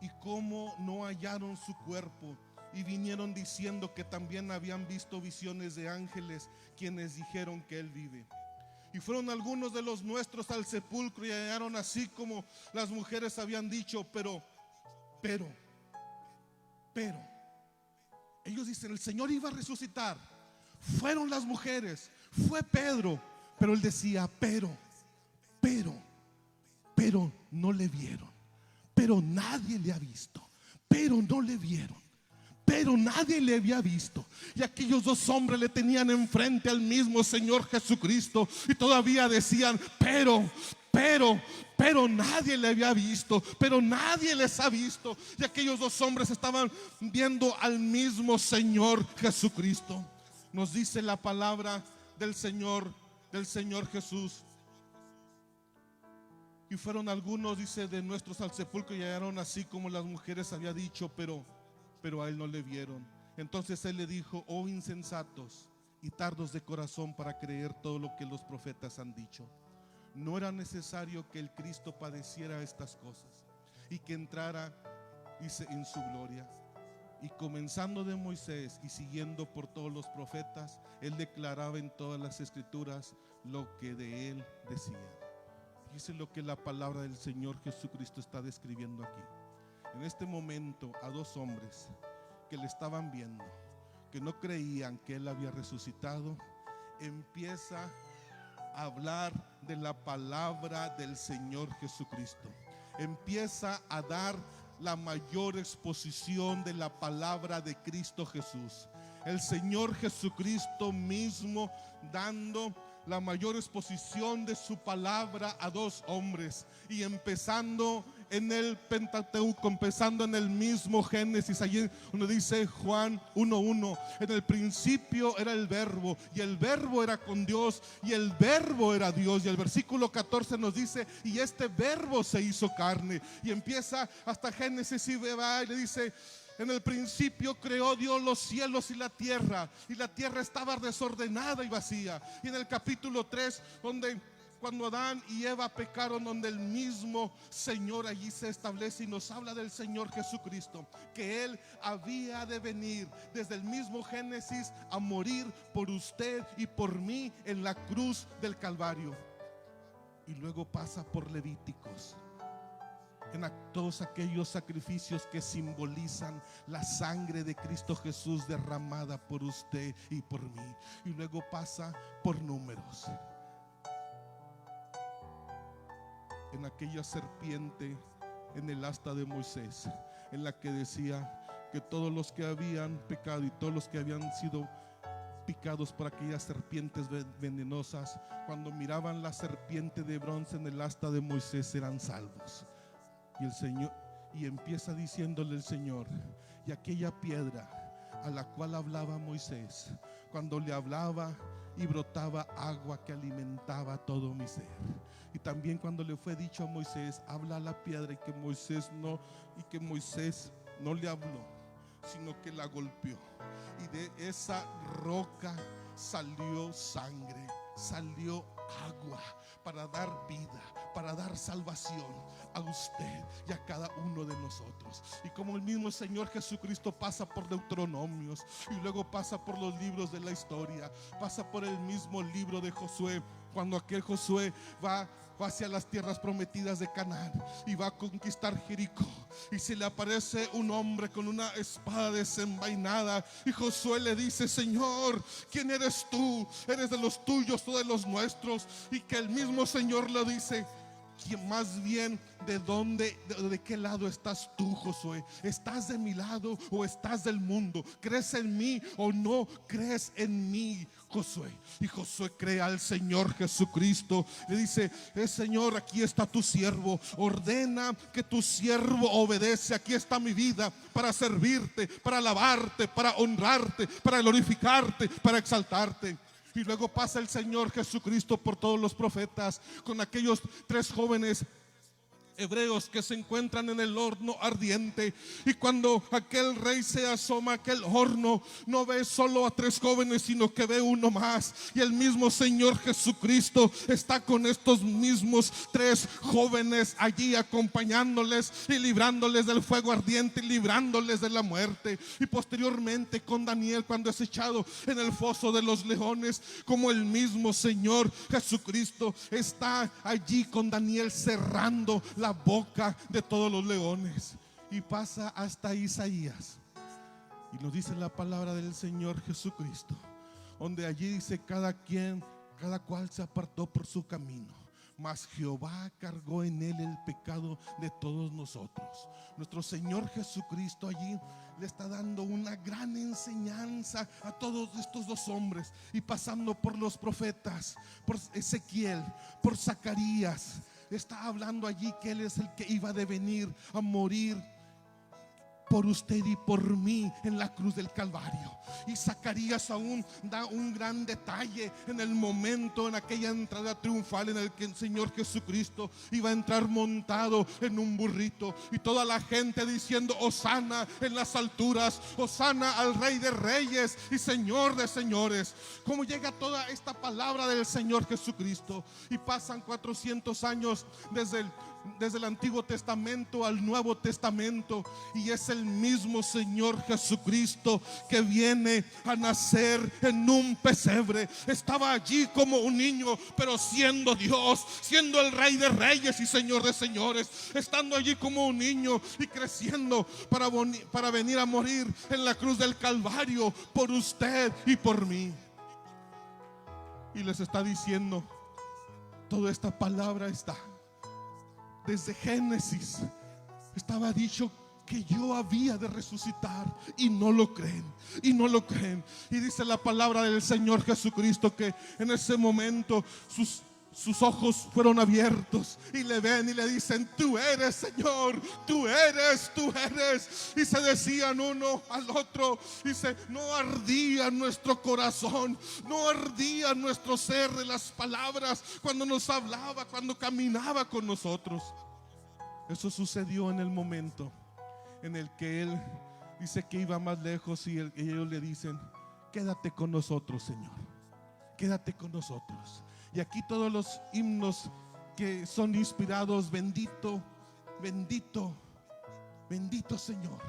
y cómo no hallaron su cuerpo, y vinieron diciendo que también habían visto visiones de ángeles, quienes dijeron que él vive. Y fueron algunos de los nuestros al sepulcro y hallaron así como las mujeres habían dicho, pero ellos dicen: el Señor iba a resucitar. Fueron las mujeres, fue Pedro, pero él decía: pero no le vieron, pero nadie le ha visto, pero no le vieron, pero nadie le había visto. Y aquellos dos hombres le tenían enfrente al mismo Señor Jesucristo y todavía decían: pero nadie le había visto, pero nadie les ha visto. Y aquellos dos hombres estaban viendo al mismo Señor Jesucristo. Nos dice la palabra del Señor Jesús: y fueron algunos, dice, de nuestros al sepulcro y hallaron así como las mujeres había dicho, pero a él no le vieron. Entonces él le dijo: oh insensatos y tardos de corazón para creer todo lo que los profetas han dicho. ¿No era necesario que el Cristo padeciera estas cosas y que entrara, dice, en su gloria? Y comenzando de Moisés y siguiendo por todos los profetas, él declaraba en todas las escrituras lo que de él decía. Dice lo que la palabra del Señor Jesucristo está describiendo aquí. En este momento, a dos hombres que le estaban viendo, que no creían que él había resucitado, empieza a hablar de la palabra del Señor Jesucristo. Empieza a dar la mayor exposición de la palabra de Cristo Jesús. El Señor Jesucristo mismo dando la mayor exposición de su palabra a dos hombres, y empezando en el Pentateuco, empezando en el mismo Génesis, allí donde dice Juan 1:1, en el principio era el verbo, y el verbo era con Dios, y el verbo era Dios. Y el versículo 14 nos dice, y este verbo se hizo carne. Y empieza hasta Génesis y va y le dice, en el principio creó Dios los cielos y la tierra estaba desordenada y vacía. Y en el capítulo 3, cuando Adán y Eva pecaron, donde el mismo Señor allí se establece y nos habla del Señor Jesucristo, que Él había de venir desde el mismo Génesis a morir por usted y por mí en la cruz del Calvario. Y luego pasa por Levíticos, en todos aquellos sacrificios que simbolizan la sangre de Cristo Jesús derramada por usted y por mí. Y luego pasa por Números, en aquella serpiente en el asta de Moisés, en la que decía que todos los que habían pecado y todos los que habían sido picados por aquellas serpientes venenosas, cuando miraban la serpiente de bronce en el asta de Moisés, eran salvos. Y el Señor, y empieza diciéndole el Señor, y aquella piedra a la cual hablaba Moisés, cuando le hablaba y brotaba agua que alimentaba todo mi ser. Y también cuando le fue dicho a Moisés, habla a la piedra, y que Moisés no le habló, sino que la golpeó, y de esa roca salió sangre, salió agua, para dar vida, para dar salvación a usted y a cada uno de nosotros. Y como el mismo Señor Jesucristo pasa por Deuteronomios, y luego pasa por los libros de la historia, pasa por el mismo libro de Josué, cuando aquel Josué va hacia las tierras prometidas de Canaán y va a conquistar Jericó, y se le aparece un hombre con una espada desenvainada, y Josué le dice: Señor, ¿quién eres tú? ¿Eres de los tuyos o de los nuestros? Y que el mismo Señor le dice: ¿quién más bien de qué lado estás tú, Josué? ¿Estás de mi lado o estás del mundo? ¿Crees en mí o no crees en mí, Josué? Y Josué cree al Señor Jesucristo. Le dice: Señor, aquí está tu siervo, ordena que tu siervo obedece. Aquí está mi vida para servirte, para alabarte, para honrarte, para glorificarte, para exaltarte. Y luego pasa el Señor Jesucristo por todos los profetas, con aquellos 3 jóvenes hebreos que se encuentran en el horno ardiente. Y cuando aquel rey se asoma a aquel horno, no ve solo a 3 jóvenes, sino que ve uno más. Y el mismo Señor Jesucristo está con estos mismos 3 jóvenes allí, acompañándoles y librándoles del fuego ardiente, y librándoles de la muerte. Y posteriormente con Daniel, cuando es echado en el foso de los leones, como el mismo Señor Jesucristo está allí con Daniel, cerrando la boca de todos los leones. Y pasa hasta Isaías, y nos dice la palabra del Señor Jesucristo, donde allí dice: cada cual se apartó por su camino, mas Jehová cargó en él el pecado de todos nosotros. Nuestro Señor Jesucristo allí le está dando una gran enseñanza a todos estos 2 hombres, y pasando por los profetas, por Ezequiel, por Zacarías, está hablando allí que Él es el que iba de venir a morir por usted y por mí en la cruz del Calvario. Y Zacarías aún da un gran detalle en el momento, en aquella entrada triunfal en el que el Señor Jesucristo iba a entrar montado en un burrito, y toda la gente diciendo: Hosana en las alturas, Hosana al Rey de Reyes y Señor de Señores. ¿Cómo llega toda esta palabra del Señor Jesucristo? Y pasan 400 años desde el Antiguo Testamento al Nuevo Testamento, y es el mismo Señor Jesucristo que viene a nacer en un pesebre. Estaba allí como un niño, pero siendo Dios, siendo el Rey de Reyes y Señor de Señores, estando allí como un niño y creciendo para venir a morir en la cruz del Calvario por usted y por mí. Y les está diciendo: toda esta palabra está desde Génesis. Estaba dicho que yo había de resucitar, y no lo creen, y no lo creen. Y dice la palabra del Señor Jesucristo que en ese momento sus ojos fueron abiertos y le ven y le dicen: tú eres, Señor, tú eres, tú eres. Y se decían uno al otro, dice: no ardía nuestro corazón, no ardía nuestro ser de las palabras cuando nos hablaba, cuando caminaba con nosotros. Eso sucedió en el momento en el que él dice que iba más lejos y ellos le dicen: quédate con nosotros, Señor, quédate con nosotros. Y aquí todos los himnos que son inspirados: bendito, bendito, bendito Señor,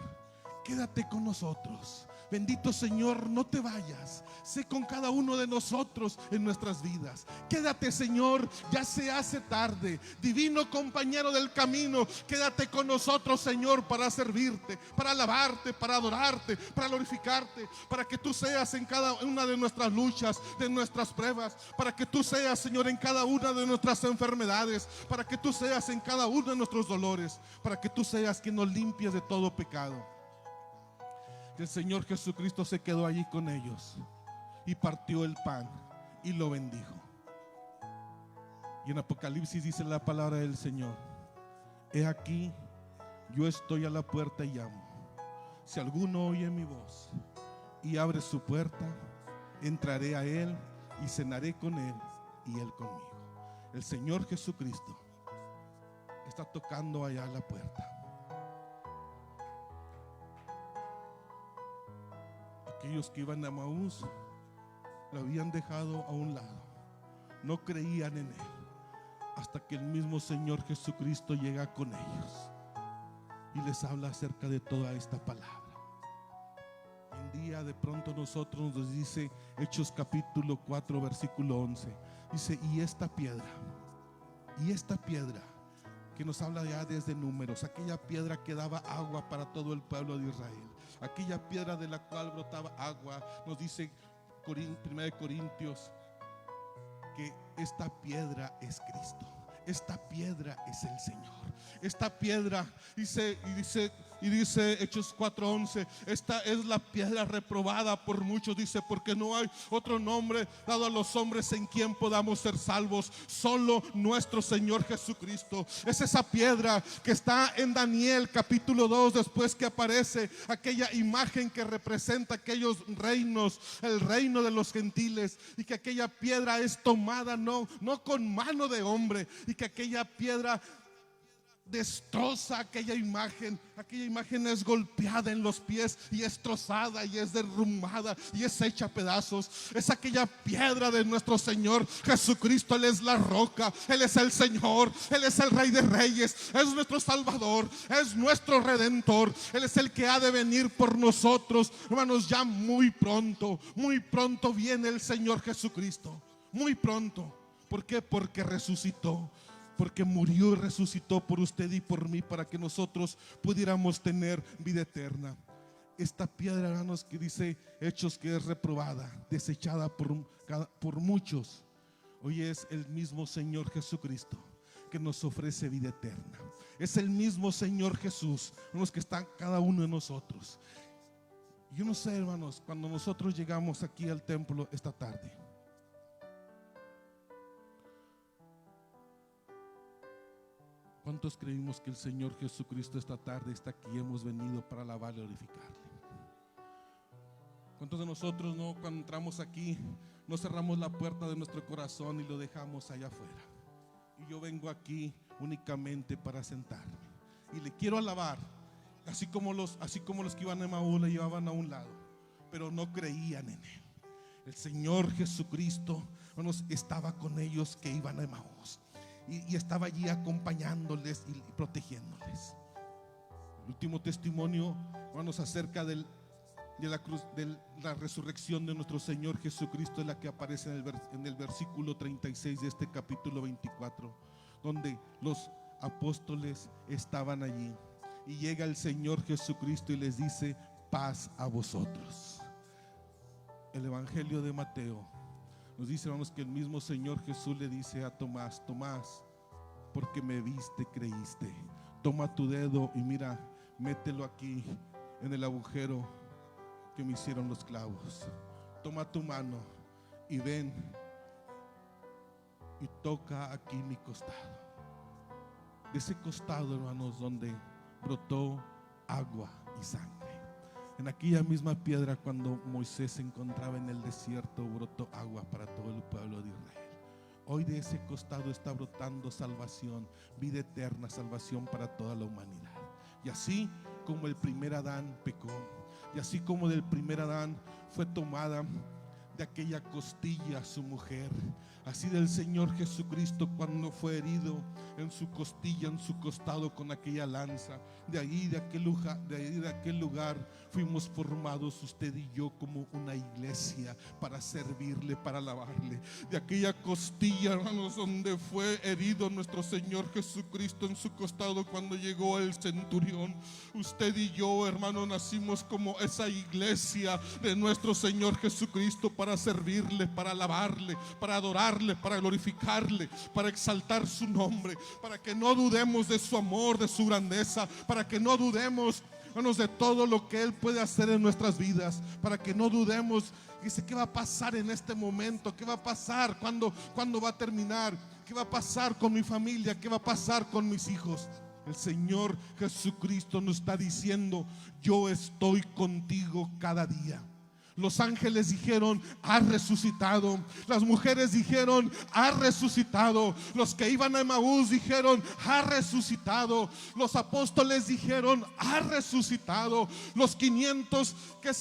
quédate con nosotros. Bendito Señor, no te vayas, sé con cada uno de nosotros en nuestras vidas. Quédate, Señor, ya se hace tarde. Divino compañero del camino, quédate con nosotros, Señor, para servirte, para alabarte, para adorarte, para glorificarte, para que tú seas en cada una de nuestras luchas, de nuestras pruebas, para que tú seas, Señor, en cada una de nuestras enfermedades, para que tú seas en cada uno de nuestros dolores, para que tú seas quien nos limpies de todo pecado. El Señor Jesucristo se quedó allí con ellos y partió el pan y lo bendijo. Y en Apocalipsis dice la palabra del Señor: he aquí, yo estoy a la puerta y llamo. Si alguno oye mi voz y abre su puerta, entraré a él y cenaré con él y él conmigo. El Señor Jesucristo está tocando allá a la puerta. Aquellos que iban a Emaús lo habían dejado a un lado, no creían en él, hasta que el mismo Señor Jesucristo llega con ellos y les habla acerca de toda esta palabra. Un día de pronto nosotros nos dice Hechos capítulo 4 versículo 11, dice: y esta piedra que nos habla ya desde Números, aquella piedra que daba agua para todo el pueblo de Israel, aquella piedra de la cual brotaba agua, nos dice 1 Corintios que esta piedra es Cristo, esta piedra es el Señor. Esta piedra dice Hechos 4:11, esta es la piedra reprobada por muchos, dice, porque no hay otro nombre dado a los hombres en quien podamos ser salvos, solo nuestro Señor Jesucristo. Es esa piedra que está en Daniel capítulo 2, después que aparece aquella imagen que representa aquellos reinos, el reino de los gentiles, y que aquella piedra es tomada no con mano de hombre, y que aquella piedra destroza aquella imagen es golpeada en los pies y es trozada y es derrumbada y es hecha a pedazos. Es aquella piedra de nuestro Señor Jesucristo. Él es la roca, Él es el Señor, Él es el Rey de Reyes, es nuestro Salvador, es nuestro Redentor. Él es el que ha de venir por nosotros, hermanos. Ya muy pronto viene el Señor Jesucristo, muy pronto. ¿Por qué? Porque resucitó, porque murió y resucitó por usted y por mí, para que nosotros pudiéramos tener vida eterna. Esta piedra, hermanos, que dice Hechos que es reprobada, desechada por muchos, hoy es el mismo Señor Jesucristo que nos ofrece vida eterna. Es el mismo Señor Jesús, hermanos, que está en cada uno de nosotros. Yo no sé, hermanos, cuando nosotros llegamos aquí al templo esta tarde, ¿cuántos creímos que el Señor Jesucristo esta tarde está aquí? Hemos venido para alabarle y glorificarle. ¿Cuántos de nosotros cuando entramos aquí no cerramos la puerta de nuestro corazón y lo dejamos allá afuera? Y yo vengo aquí únicamente para sentarme y le quiero alabar, así como los que iban a Emaús le llevaban a un lado, pero no creían en él. El Señor Jesucristo, hermanos, estaba con ellos que iban a Emaús. Y estaba allí acompañándoles y protegiéndoles. El último testimonio, hermanos, acerca de la cruz, de la resurrección de nuestro Señor Jesucristo, es la que aparece en el versículo 36 de este capítulo 24, donde los apóstoles estaban allí y llega el Señor Jesucristo y les dice: paz a vosotros. El Evangelio de Mateo nos dice, hermanos, que el mismo Señor Jesús le dice a Tomás: Tomás, porque me viste, creíste. Toma tu dedo y mira, mételo aquí en el agujero que me hicieron los clavos. Toma tu mano y ven y toca aquí mi costado. De ese costado, hermanos, donde brotó agua y sangre. En aquella misma piedra, cuando Moisés se encontraba en el desierto, brotó agua para todo el pueblo de Israel. Hoy de ese costado está brotando salvación, vida eterna, salvación para toda la humanidad. Y así como el primer Adán pecó, y así como del primer Adán fue tomada de aquella costilla su mujer, así del Señor Jesucristo, cuando fue herido en su costilla, en su costado con aquella lanza, de aquel lugar fuimos formados usted y yo como una iglesia para servirle, para alabarle. De aquella costilla, hermanos, donde fue herido nuestro Señor Jesucristo en su costado cuando llegó el centurión, usted y yo, hermanos, nacimos como esa iglesia de nuestro Señor Jesucristo para servirle, para alabarle, para adorarle, para glorificarle, para exaltar su nombre, para que no dudemos de su amor, de su grandeza, para que no dudemos, hermanos, de todo lo que Él puede hacer en nuestras vidas, para que no dudemos. Dice, ¿qué va a pasar en este momento? ¿Qué va a pasar? ¿Cuándo va a terminar? ¿Qué va a pasar con mi familia? ¿Qué va a pasar con mis hijos? El Señor Jesucristo nos está diciendo, yo estoy contigo cada día. Los ángeles dijeron, ha resucitado. Las mujeres dijeron, ha resucitado. Los que iban a Emaús dijeron, ha resucitado. Los apóstoles dijeron, ha resucitado. Los 500 que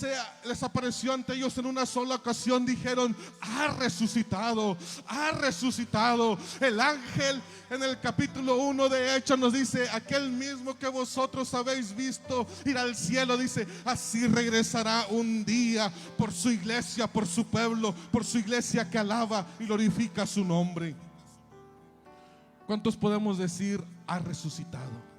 les apareció ante ellos en una sola ocasión dijeron, ha resucitado, ha resucitado. El ángel en el capítulo 1 de Hechos nos dice, aquel mismo que vosotros habéis visto ir al cielo, dice, así regresará un día por su iglesia, por su pueblo, por su iglesia que alaba y glorifica su nombre. ¿Cuántos podemos decir, ha resucitado?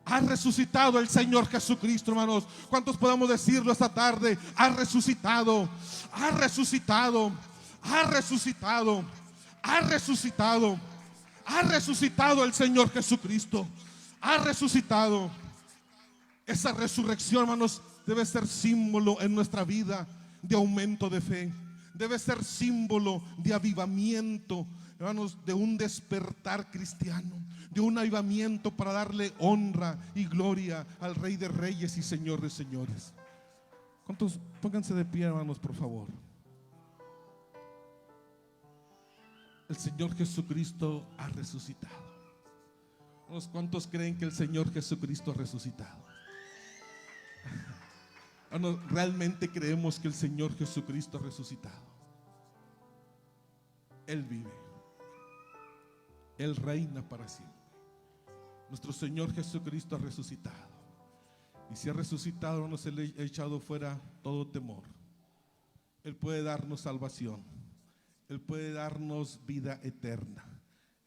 Ha resucitado el Señor Jesucristo, hermanos. ¿Cuántos podemos decirlo esta tarde? Ha resucitado, ha resucitado, ha resucitado, ha resucitado. Ha resucitado el Señor Jesucristo. Ha resucitado. Esa resurrección, hermanos, debe ser símbolo en nuestra vida de aumento de fe. Debe ser símbolo de avivamiento, hermanos, de un despertar cristiano, de un avivamiento para darle honra y gloria al Rey de Reyes y Señor de Señores. ¿Cuántos? Pónganse de pie, hermanos, por favor. El Señor Jesucristo ha resucitado. ¿Cuántos creen que el Señor Jesucristo ha resucitado? ¿Realmente creemos que el Señor Jesucristo ha resucitado? Él vive, Él reina para siempre. Nuestro Señor Jesucristo ha resucitado. Y si ha resucitado, no se le ha echado fuera todo temor. Él puede darnos salvación. Él puede darnos vida eterna.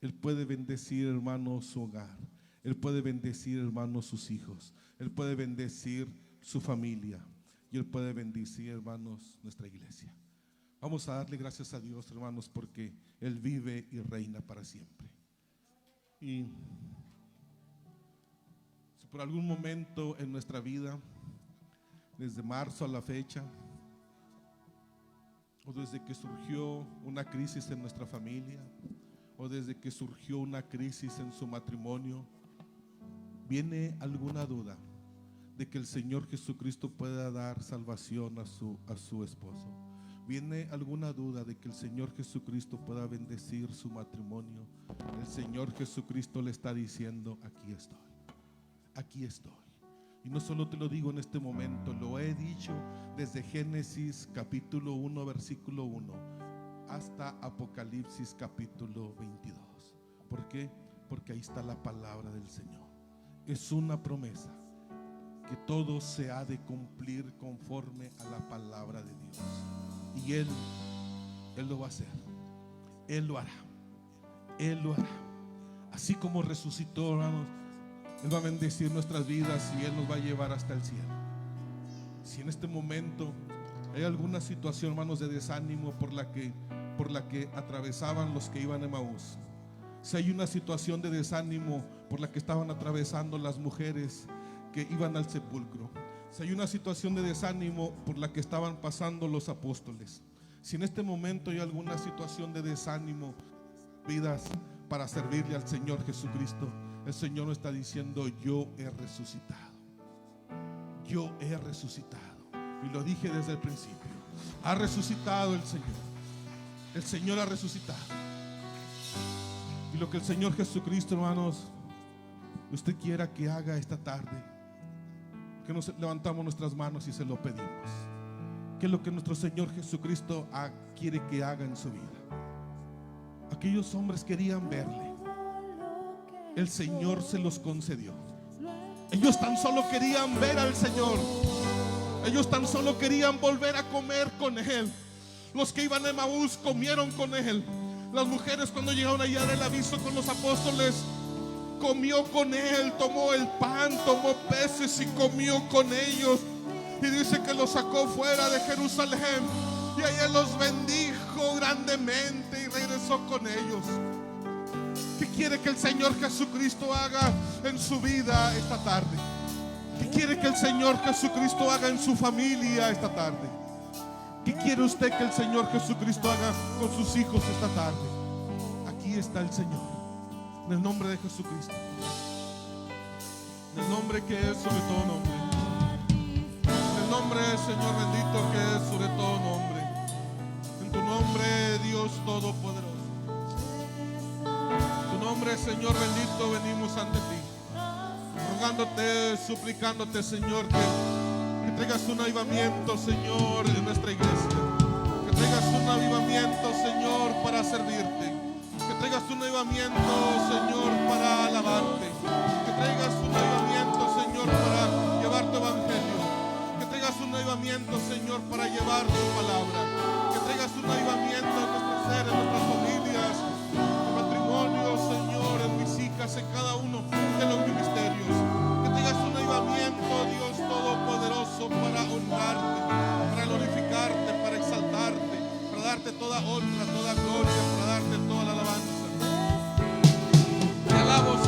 Él puede bendecir, hermanos, su hogar. Él puede bendecir, hermanos, sus hijos. Él puede bendecir su familia. Y Él puede bendecir, hermanos, nuestra iglesia. Vamos a darle gracias a Dios, hermanos, porque Él vive y reina para siempre. Y si por algún momento en nuestra vida, desde marzo a la fecha, o desde que surgió una crisis en nuestra familia, o desde que surgió una crisis en su matrimonio, viene alguna duda de que el Señor Jesucristo pueda dar salvación a su esposo, viene alguna duda de que el Señor Jesucristo pueda bendecir su matrimonio, el Señor Jesucristo le está diciendo, aquí estoy, aquí estoy. Y no solo te lo digo en este momento, lo he dicho desde Génesis capítulo 1 versículo 1 hasta Apocalipsis capítulo 22. ¿Por qué? Porque ahí está la palabra del Señor. Es una promesa que todo se ha de cumplir conforme a la palabra de Dios. Y Él lo va a hacer. Él lo hará. Él lo hará. Así como resucitó, hermanos, Él va a bendecir nuestras vidas y Él nos va a llevar hasta el cielo. Si en este momento hay alguna situación, hermanos, de desánimo por la que atravesaban los que iban a Emaús, si hay una situación de desánimo por la que estaban atravesando las mujeres que iban al sepulcro, si hay una situación de desánimo por la que estaban pasando los apóstoles, si en este momento hay alguna situación de desánimo vidas para servirle al Señor Jesucristo, el Señor nos está diciendo: yo he resucitado. Yo he resucitado. Y lo dije desde el principio. Ha resucitado el Señor. El Señor ha resucitado. Y lo que el Señor Jesucristo, hermanos, usted quiera que haga esta tarde, que nos levantamos nuestras manos y se lo pedimos. Que es lo que nuestro Señor Jesucristo quiere que haga en su vida. Aquellos hombres querían verle. El Señor se los concedió. Ellos tan solo querían ver al Señor. Ellos tan solo querían volver a comer con Él. Los que iban a Emaús comieron con Él. Las mujeres, cuando llegaron allá del aviso con los apóstoles, comió con Él, tomó el pan, tomó peces y comió con ellos. Y dice que los sacó fuera de Jerusalén y ahí Él los bendijo grandemente y regresó con ellos. ¿Qué quiere que el Señor Jesucristo haga en su vida esta tarde? ¿Qué quiere que el Señor Jesucristo haga en su familia esta tarde? ¿Qué quiere usted que el Señor Jesucristo haga con sus hijos esta tarde? Aquí está el Señor, en el nombre de Jesucristo, en el nombre que es sobre todo nombre, en el nombre, Señor bendito, que es sobre todo nombre, en tu nombre, Dios Todopoderoso. En tu nombre, Señor bendito, venimos ante ti, rogándote, suplicándote, Señor, que traigas un avivamiento, Señor, en nuestra iglesia. Que traigas un avivamiento, Señor, para servirte. Que traigas un avivamiento, Señor, para alabarte. Que traigas un avivamiento, Señor, para llevar tu evangelio. Que traigas un avivamiento, Señor, para llevar tu palabra. Que traigas un avivamiento en nuestros seres, en nuestras familias, en matrimonio, Señor, en mis hijas, en cada uno de los ministerios. Que traigas un avivamiento, Dios Todopoderoso, para honrarte, para glorificarte, para exaltarte, para darte toda honra, toda gloria, para darte toda la alabanza. Te alabo,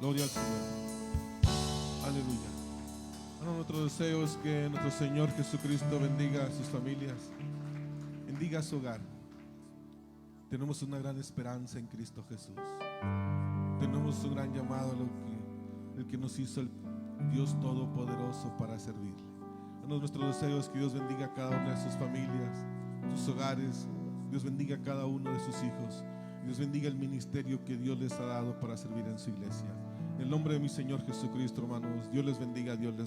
Gloria al Señor. Aleluya. Bueno, nuestro deseo es que nuestro Señor Jesucristo bendiga a sus familias, bendiga a su hogar. Tenemos una gran esperanza en Cristo Jesús. Tenemos un gran llamado a el que nos hizo el Dios Todopoderoso para servirle. Bueno, nuestro deseo es que Dios bendiga a cada una de sus familias, sus hogares. Dios bendiga a cada uno de sus hijos. Dios bendiga el ministerio que Dios les ha dado para servir en su iglesia. En el nombre de mi Señor Jesucristo, hermanos, Dios les bendiga, Dios les